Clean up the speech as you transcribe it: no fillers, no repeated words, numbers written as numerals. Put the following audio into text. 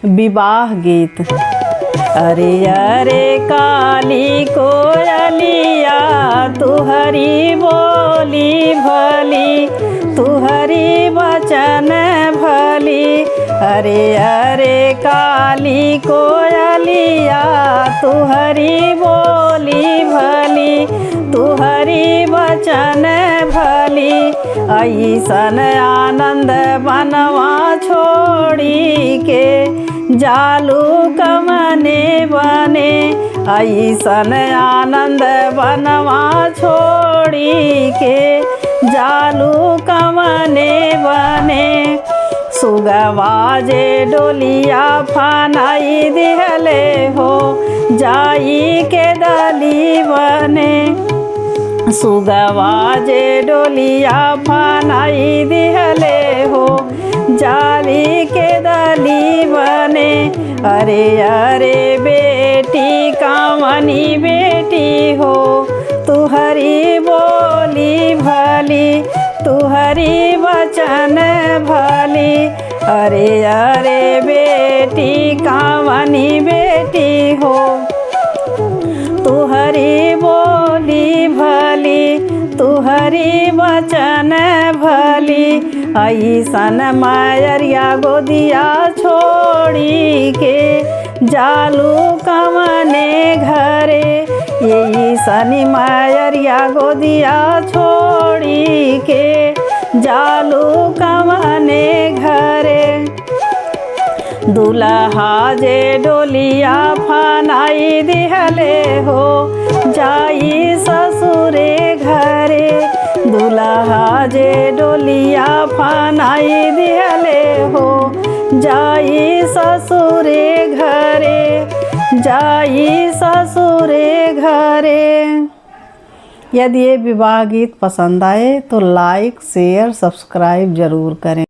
विवाह गीत। अरे अरे काली कोयलिया तुहरी बोली भली, तुहरी वचन भली। अरे अरे काली कोयलिया तुहरी बोली भली, तुहरी वचन भली। ऐसन आनंद बनवा छोड़ी के जालू कमने बने, ऐसन आनंद बनवा छोड़ी के जालू कमने बने। सुगवा जे डोलिया फनाई दिहले हो, जाई के दली बने। सुगवा जे डोलिया फनाई दिहले हो, जाली के दली बने। अरे अरे बेटी कामनी बेटी हो, तुहरी बोली भली, तुहरी वचन भली। अरे अरे बेटी कामनी बेटी हो, तुहरी बोली भली, तुहरी वचन भली। ऐसन मायरिया गोदिया छोड़ी के जालू कमने घरे, यही सनी मायरिया गोदिया छोड़ी के जालू कमने घरे। दुल्हा जे डोलिया फनाई दिहले हो, जाई ससुरे घरे। दुल्हा जे डोलिया फनाई दिहले हो, जाई ससुरे घरे, जाई ससुरे घरे। यदि ये विवाह गीत पसंद आए तो लाइक शेयर सब्सक्राइब ज़रूर करें।